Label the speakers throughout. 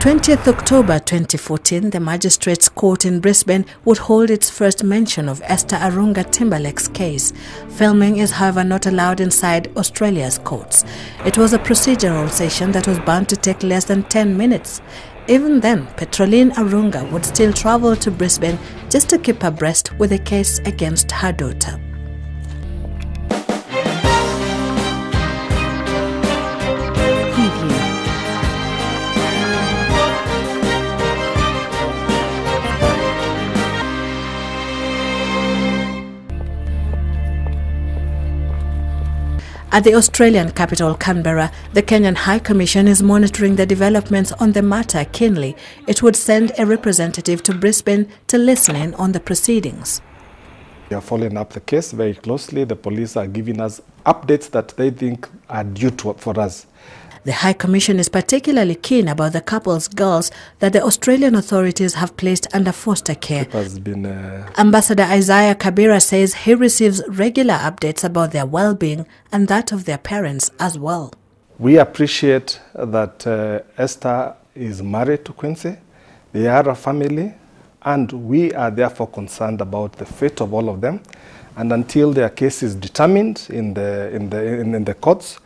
Speaker 1: 20th October 2014, the Magistrates Court in Brisbane would hold its first mention of Esther Arunga Timberlake's case. Filming is however not allowed inside Australia's courts. It was a procedural session that was bound to take less than 10 minutes. Even then, Petroline Arunga would still travel to Brisbane just to keep abreast with a case against her daughter. At the Australian capital, Canberra, the Kenyan High Commission is monitoring the developments on the matter keenly. It would send a representative to Brisbane to listen in on the proceedings.
Speaker 2: We are following up the case very closely. The police are giving us updates that they think are due for us.
Speaker 1: The High Commission is particularly keen about the couple's girls that the Australian authorities have placed under foster care.
Speaker 2: It has been,
Speaker 1: Ambassador Isaiah Kabira says he receives regular updates about their well-being and that of their parents as well.
Speaker 2: We appreciate that Esther is married to Quincy. They are a family, and we are therefore concerned about the fate of all of them. And until their case is determined in the courts,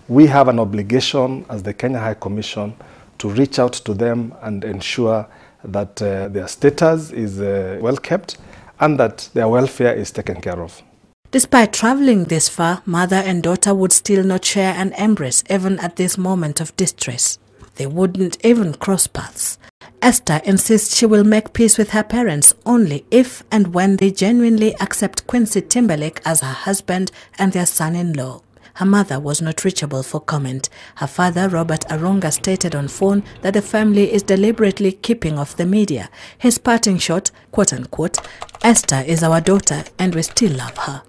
Speaker 2: we have an obligation as the Kenya High Commission to reach out to them and ensure that their status is well kept and that their welfare is taken care of.
Speaker 1: Despite traveling this far, mother and daughter would still not share an embrace even at this moment of distress. They wouldn't even cross paths. Esther insists she will make peace with her parents only if and when they genuinely accept Quincy Timberlake as her husband and their son-in-law. Her mother was not reachable for comment. Her father, Robert Arunga, stated on phone that the family is deliberately keeping off the media. His parting shot, quote-unquote, "Esther is our daughter and we still love her."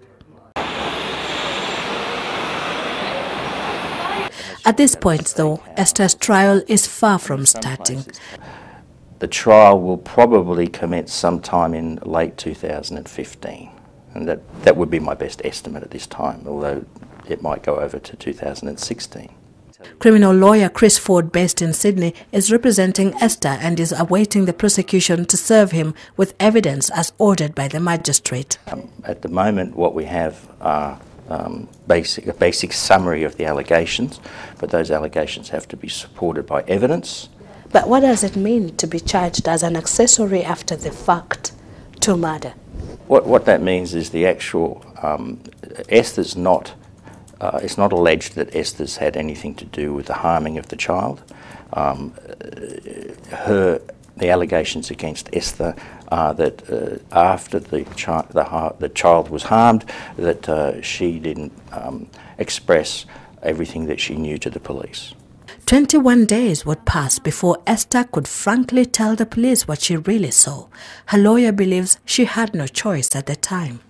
Speaker 1: At this point, though, Esther's trial is far from starting.
Speaker 3: The trial will probably commence sometime in late 2015, and that would be my best estimate at this time, although it might go over to 2016.
Speaker 1: Criminal lawyer Chris Ford, based in Sydney, is representing Esther and is awaiting the prosecution to serve him with evidence as ordered by the magistrate.
Speaker 3: At the moment, what we have are a basic summary of the allegations, but those allegations have to be supported by evidence.
Speaker 1: But what does it mean to be charged as an accessory after the fact to murder?
Speaker 3: What that means is the actual Esther's not. It's not alleged that Esther's had anything to do with the harming of the child. The allegations against Esther are that after the child was harmed, that she didn't express everything that she knew to the police.
Speaker 1: 21 days would pass before Esther could frankly tell the police what she really saw. Her lawyer believes she had no choice at the time.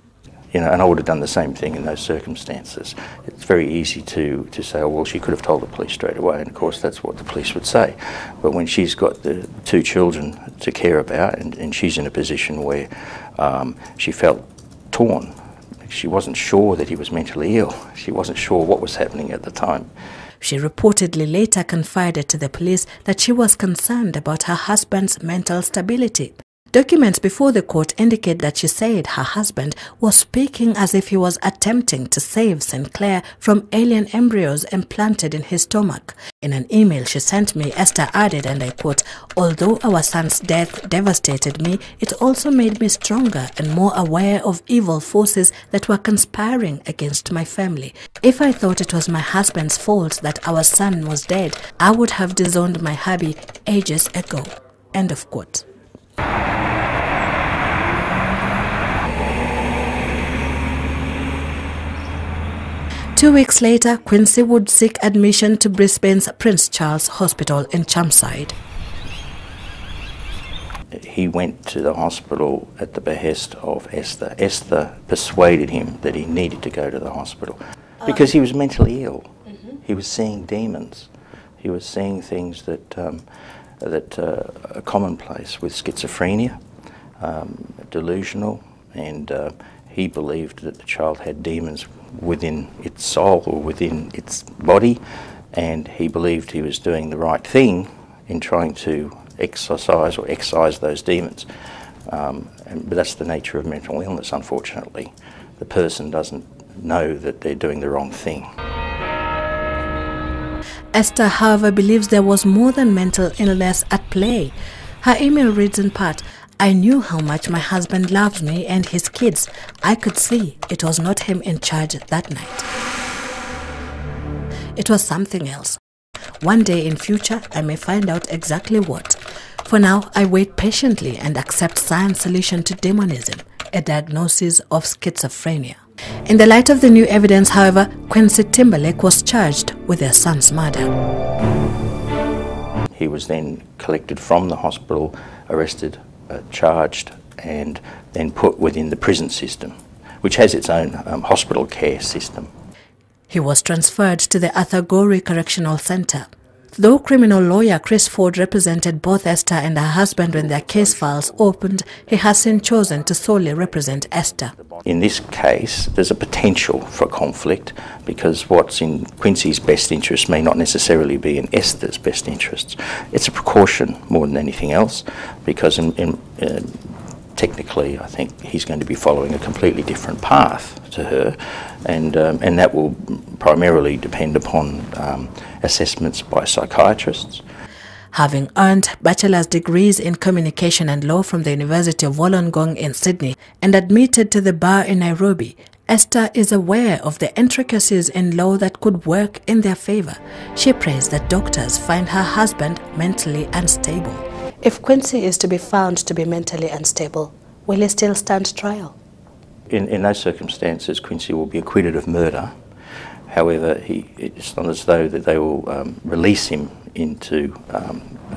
Speaker 3: You know, and I would have done the same thing in those circumstances. It's very easy to say, oh, well, she could have told the police straight away, and of course that's what the police would say. But when she's got the two children to care about, and she's in a position where she felt torn, she wasn't sure that he was mentally ill. She wasn't sure what was happening at the time.
Speaker 1: She reportedly later confided to the police that she was concerned about her husband's mental stability. Documents before the court indicate that she said her husband was speaking as if he was attempting to save Sinclair from alien embryos implanted in his stomach. In an email she sent me, Esther added, and I quote, "Although our son's death devastated me, it also made me stronger and more aware of evil forces that were conspiring against my family. If I thought it was my husband's fault that our son was dead, I would have disowned my hubby ages ago." End of quote. 2 weeks later, Quincy would seek admission to Brisbane's Prince Charles Hospital in Chermside.
Speaker 3: He went to the hospital at the behest of Esther. Esther persuaded him that he needed to go to the hospital because he was mentally ill. He was seeing demons. He was seeing things that are commonplace with schizophrenia, delusional, and he believed that the child had demons within its soul or within its body, and he believed he was doing the right thing in trying to excise those demons. But that's the nature of mental illness, unfortunately. The person doesn't know that they're doing the wrong thing.
Speaker 1: Esther, however, believes there was more than mental illness at play. Her email reads in part, "I knew how much my husband loved me and his kids. I could see it was not him in charge that night. It was something else. One day in future, I may find out exactly what. For now, I wait patiently and accept science solution to demonism, a diagnosis of schizophrenia." In the light of the new evidence, however, Quincy Timberlake was charged with their son's murder.
Speaker 3: He was then collected from the hospital, arrested, charged, and then put within the prison system, which has its own hospital care system.
Speaker 1: He was transferred to the Arthur Gorey Correctional Centre. Though criminal lawyer Chris Ford represented both Esther and her husband when their case files opened, he has since chosen to solely represent Esther.
Speaker 3: In this case, there's a potential for conflict because what's in Quincy's best interest may not necessarily be in Esther's best interests. It's a precaution more than anything else because technically I think he's going to be following a completely different path to her, and that will primarily depend upon assessments by psychiatrists.
Speaker 1: Having earned bachelor's degrees in communication and law from the University of Wollongong in Sydney and admitted to the bar in Nairobi, Esther is aware of the intricacies in law that could work in their favor. She prays that doctors find her husband mentally unstable. If Quincy is to be found to be mentally unstable, will he still stand trial?
Speaker 3: In those circumstances, Quincy will be acquitted of murder. However, it's not as though that they will release him into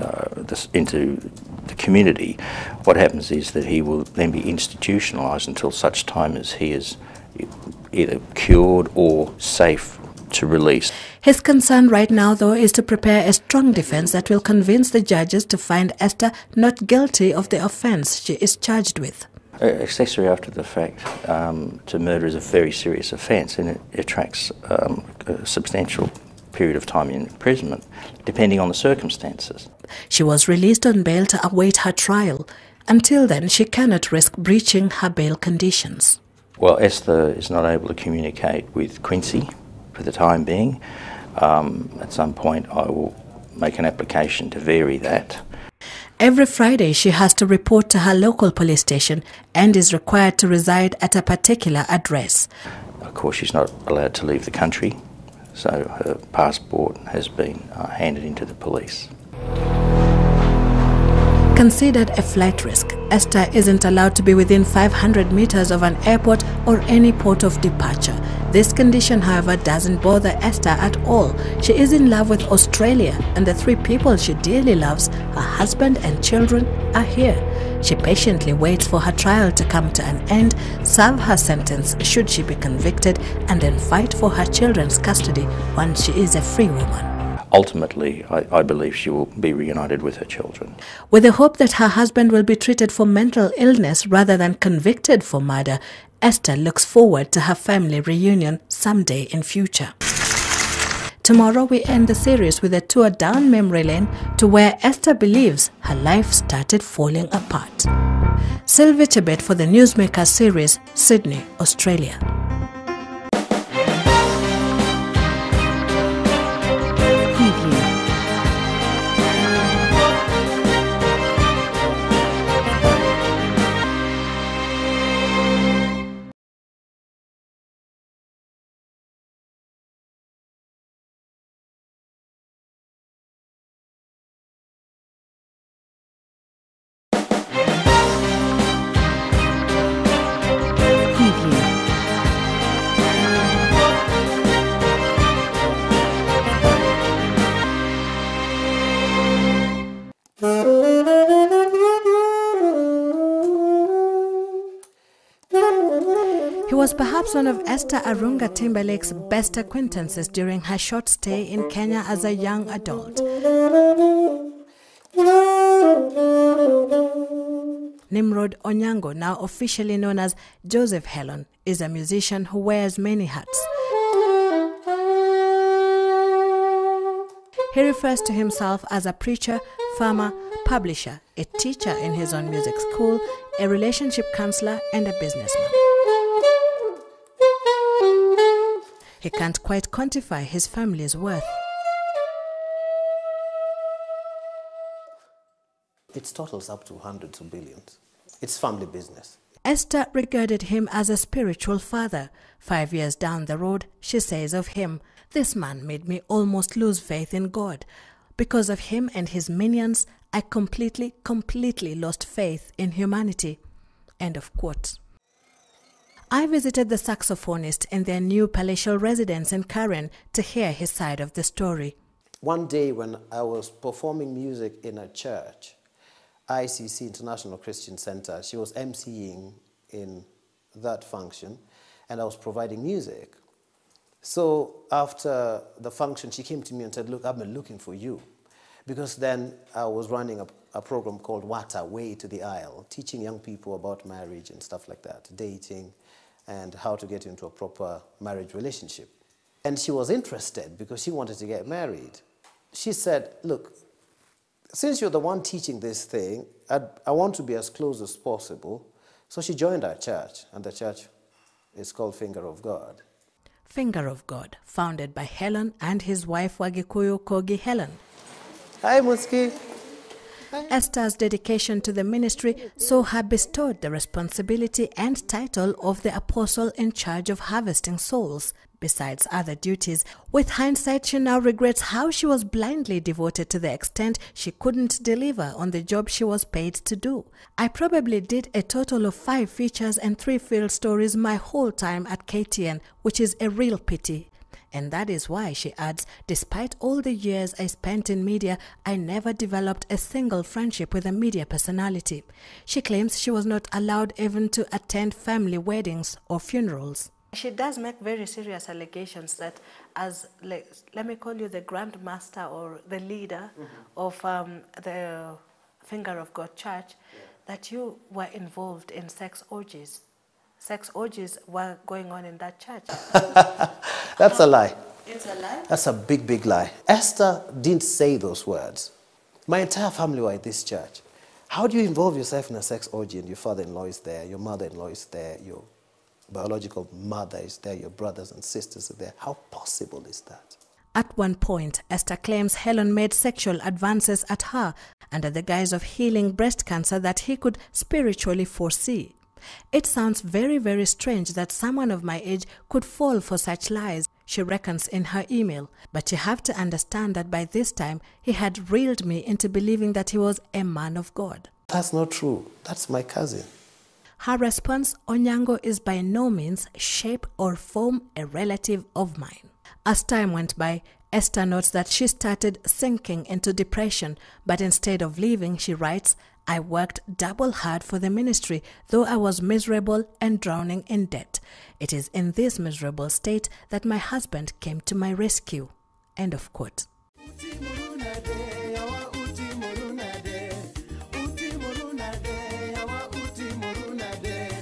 Speaker 3: the community. What happens is that he will then be institutionalised until such time as he is either cured or safe to release.
Speaker 1: His concern right now, though, is to prepare a strong defence that will convince the judges to find Esther not guilty of the offence she is charged with.
Speaker 3: Accessory after the fact to murder is a very serious offence, and it attracts a substantial period of time in imprisonment, depending on the circumstances.
Speaker 1: She was released on bail to await her trial. Until then, she cannot risk breaching her bail conditions.
Speaker 3: Well, Esther is not able to communicate with Quincy for the time being. At some point I will make an application to vary that.
Speaker 1: Every Friday she has to report to her local police station and is required to reside at a particular address.
Speaker 3: Of course, she's not allowed to leave the country, so her passport has been handed into the police.
Speaker 1: Considered a flight risk, Esther isn't allowed to be within 500 meters of an airport or any port of departure. This condition, however, doesn't bother Esther at all. She is in love with Australia, and the three people she dearly loves, her husband and children, are here. She patiently waits for her trial to come to an end, serve her sentence should she be convicted, and then fight for her children's custody once she is a free woman.
Speaker 3: Ultimately, I believe she will be reunited with her children.
Speaker 1: With the hope that her husband will be treated for mental illness rather than convicted for murder, Esther looks forward to her family reunion someday in future. Tomorrow we end the series with a tour down memory lane to where Esther believes her life started falling apart. Sylvia Chebet for the Newsmaker series, Sydney, Australia. He was perhaps one of Esther Arunga Timberlake's best acquaintances during her short stay in Kenya as a young adult. Nimrod Onyango, now officially known as Joseph Helen, is a musician who wears many hats. He refers to himself as a preacher, farmer, publisher, a teacher in his own music school, a relationship counselor, and a businessman. He can't quite quantify his family's worth.
Speaker 4: It totals up to hundreds of billions. It's family business.
Speaker 1: Esther regarded him as a spiritual father. 5 years down the road, she says of him, "This man made me almost lose faith in God. Because of him and his minions, I completely lost faith in humanity." End of quote. I visited the saxophonist in their new palatial residence in Karen to hear his side of the story.
Speaker 4: One day when I was performing music in a church, ICC, International Christian Center, she was emceeing in that function, and I was providing music. So after the function, she came to me and said, "Look, I've been looking for you." Because then I was running a program called WATA, Way to the Aisle, teaching young people about marriage and stuff like that, dating, and how to get into a proper marriage relationship. And she was interested because she wanted to get married. She said, "Look, since you're the one teaching this thing, I want to be as close as possible." So she joined our church, and the church is called Finger of God.
Speaker 1: Finger of God, founded by Helen and his wife Wagikuyu Kogi Helen.
Speaker 4: Hi, Muski.
Speaker 1: Esther's dedication to the ministry saw her bestowed the responsibility and title of the apostle in charge of harvesting souls, besides other duties. With hindsight, she now regrets how she was blindly devoted to the extent she couldn't deliver on the job she was paid to do. "I probably did a total of 5 features and 3 field stories my whole time at KTN, which is a real pity. And that is why," she adds, "despite all the years I spent in media, I never developed a single friendship with a media personality." She claims she was not allowed even to attend family weddings or funerals. She does make very serious allegations that as, let me call you the grandmaster or the leader of the Finger of God Church, that you were involved in sex orgies. Sex orgies were going on in that church.
Speaker 4: That's a lie.
Speaker 1: It's a lie?
Speaker 4: That's a big, big lie. Esther didn't say those words. My entire family were at this church. How do you involve yourself in a sex orgy and your father-in-law is there, your mother-in-law is there, your biological mother is there, your brothers and sisters are there? How possible is that?
Speaker 1: At one point, Esther claims Helen made sexual advances at her under the guise of healing breast cancer that he could spiritually foresee. It sounds very, very strange that someone of my age could fall for such lies, she reckons in her email. But you have to understand that by this time, he had reeled me into believing that he was a man of God.
Speaker 4: That's not true. That's my cousin.
Speaker 1: Her response, Onyango is by no means, shape or form a relative of mine. As time went by, Esther notes that she started sinking into depression, but instead of leaving, she writes, "I worked double hard for the ministry, though I was miserable and drowning in debt. It is in this miserable state that my husband came to my rescue." End of quote.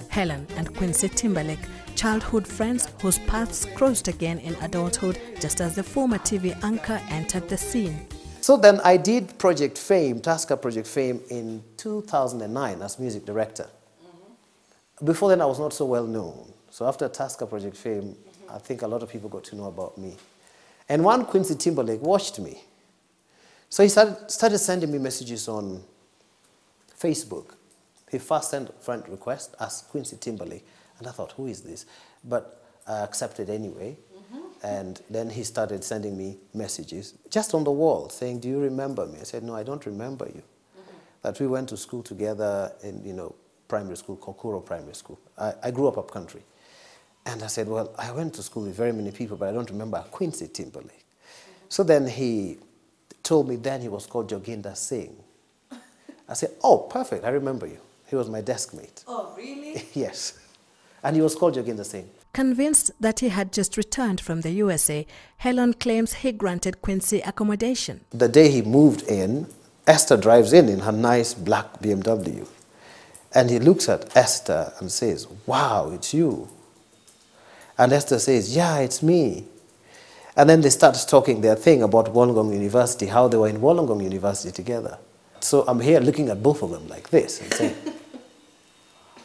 Speaker 1: Helen and Quincy Timberlake, childhood friends whose paths crossed again in adulthood just as the former TV anchor entered the scene.
Speaker 4: So then I did Project Fame, Tasker Project Fame in 2009 as music director. Before then I was not so well known. So after Tasker Project Fame, I think a lot of people got to know about me. And one Quincy Timberlake watched me. So he started sending me messages on Facebook. He first sent a friend request as Quincy Timberlake. And I thought, who is this? But I accepted anyway. And then he started sending me messages just on the wall saying, "Do you remember me?" I said, "No, I don't remember you." That we went to school together in, primary school, Kokuro Primary School. I grew up country. And I said, "Well, I went to school with very many people, but I don't remember Quincy Timberlake." So then he told me then he was called Joginder Singh. I said, "Oh, perfect, I remember you." He was my desk mate.
Speaker 1: Oh, really?
Speaker 4: Yes. And he was called Joginder Singh.
Speaker 1: Convinced that he had just returned from the USA, Helen claims he granted Quincy accommodation.
Speaker 4: The day he moved in, Esther drives in her nice black BMW. And he looks at Esther and says, "Wow, it's you." And Esther says, "Yeah, it's me." And then they started talking their thing about Wollongong University, how they were in Wollongong University together. So I'm here looking at both of them like this and saying,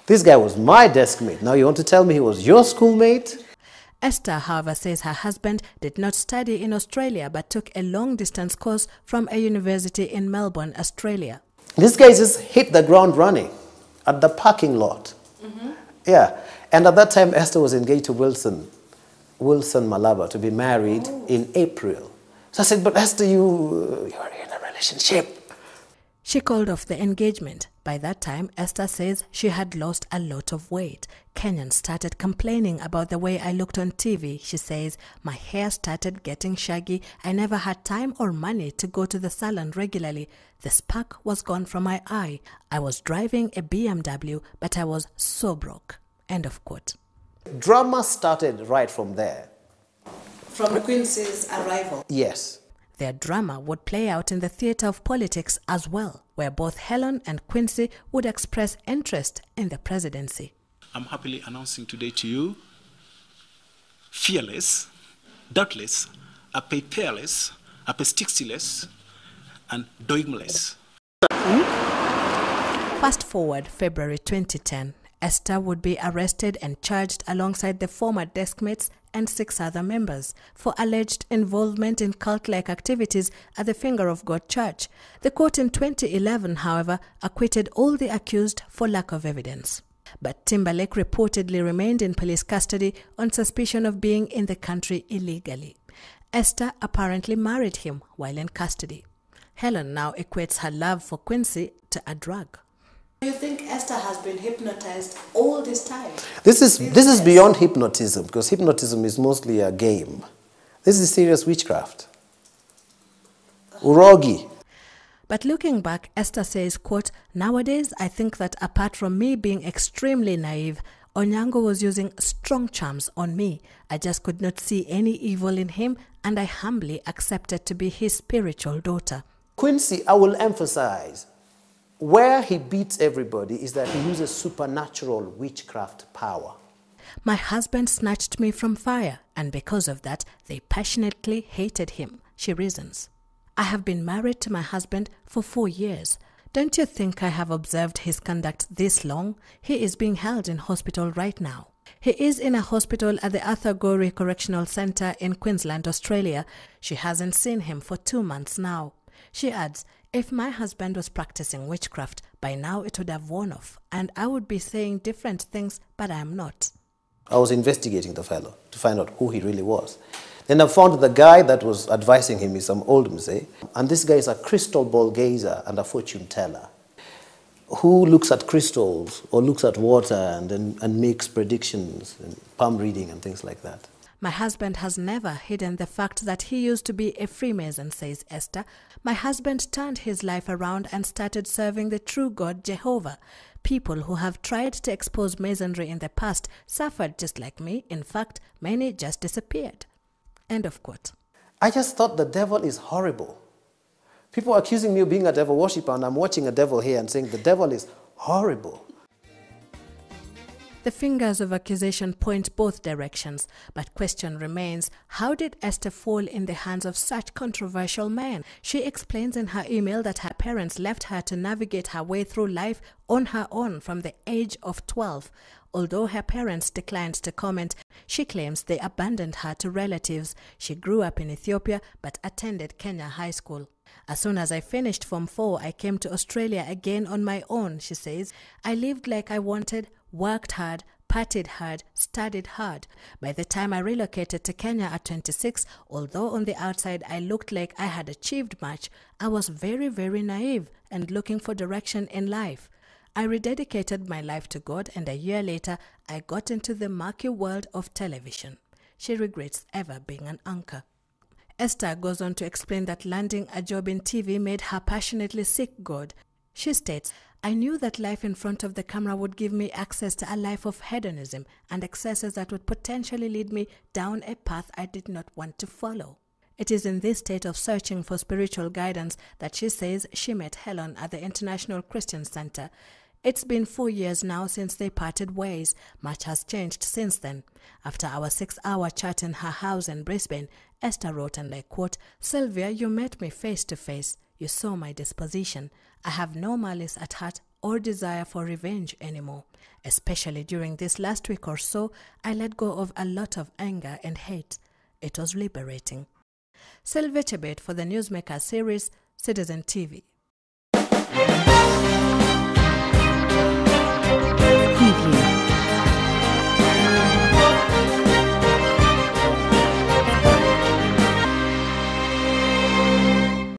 Speaker 4: this guy was my desk mate. Now you want to tell me he was your schoolmate?
Speaker 1: Esther, however, says her husband did not study in Australia but took a long-distance course from a university in Melbourne, Australia.
Speaker 4: This guy just hit the ground running at the parking lot. Yeah. And at that time, Esther was engaged to Wilson Malaba, to be married in April. So I said, but Esther, you're in a relationship.
Speaker 1: She called off the engagement. By that time, Esther says she had lost a lot of weight. Kenyans started complaining about the way I looked on TV. She says, my hair started getting shaggy. I never had time or money to go to the salon regularly. The spark was gone from my eye. I was driving a BMW, but I was so broke. End of quote.
Speaker 4: Drama started right from there.
Speaker 1: From Quincy's arrival?
Speaker 4: Yes.
Speaker 1: Their drama would play out in the theatre of politics as well, where both Helen and Quincy would express interest in the presidency.
Speaker 5: I'm happily announcing today to you, fearless, doubtless, apaperless, apestixiless, and dogmaless.
Speaker 1: Fast forward February 2010, Esther would be arrested and charged alongside the former deskmates and 6 other members for alleged involvement in cult-like activities at the Finger of God Church. The court in 2011, however, acquitted all the accused for lack of evidence. But Timberlake reportedly remained in police custody on suspicion of being in the country illegally. Esther apparently married him while in custody. Helen now equates her love for Quincy to a drug. Do you think Esther has been hypnotized all this time?
Speaker 4: This is beyond hypnotism, because hypnotism is mostly a game. This is serious witchcraft. Urogi.
Speaker 1: But looking back, Esther says, quote, nowadays I think that apart from me being extremely naive, Onyango was using strong charms on me. I just could not see any evil in him, and I humbly accepted to be his spiritual daughter.
Speaker 4: Quincy, I will emphasize, where he beats everybody is that he uses supernatural witchcraft power.
Speaker 1: My husband snatched me from fire, and because of that, they passionately hated him, she reasons. I have been married to my husband for 4 years. Don't you think I have observed his conduct this long? He is being held in hospital right now. He is in a hospital at the Arthur Gorey Correctional Centre in Queensland, Australia. She hasn't seen him for 2 months now. She adds, if my husband was practicing witchcraft, by now it would have worn off, and I would be saying different things, but I am not.
Speaker 4: I was investigating the fellow to find out who he really was. Then I found the guy that was advising him is some old mzee, and this guy is a crystal ball gazer and a fortune teller who looks at crystals or looks at water and makes predictions and palm reading and things like that.
Speaker 1: My husband has never hidden the fact that he used to be a Freemason, says Esther. My husband turned his life around and started serving the true God, Jehovah. People who have tried to expose Masonry in the past suffered just like me. In fact, many just disappeared. End of quote.
Speaker 4: I just thought the devil is horrible. People are accusing me of being a devil worshipper, and I'm watching a devil here and saying the devil is horrible.
Speaker 1: The fingers of accusation point both directions, but question remains, how did Esther fall in the hands of such controversial men? She explains in her email that her parents left her to navigate her way through life on her own from the age of 12. Although her parents declined to comment, she claims they abandoned her to relatives. She grew up in Ethiopia but attended Kenya High School. As soon as I finished Form 4, I came to Australia again on my own, she says. I lived like I wanted, worked hard, partied hard, studied hard. By the time I relocated to Kenya at 26, although on the outside I looked like I had achieved much, I was very, very naive and looking for direction in life. I rededicated my life to God, and a year later, I got into the murky world of television. She regrets ever being an anchor. Esther goes on to explain that landing a job in TV made her passionately seek God. She states, I knew that life in front of the camera would give me access to a life of hedonism and excesses that would potentially lead me down a path I did not want to follow. It is in this state of searching for spiritual guidance that she says she met Helen at the International Christian Center. It's been 4 years now since they parted ways. Much has changed since then. After our 6-hour chat in her house in Brisbane, Esther wrote, and I quote, "Sylvia, you met me face to face. You saw my disposition. I have no malice at heart or desire for revenge anymore. Especially during this last week or so, I let go of a lot of anger and hate. It was liberating." Sylvia Chebet for the Newsmaker series, Citizen TV.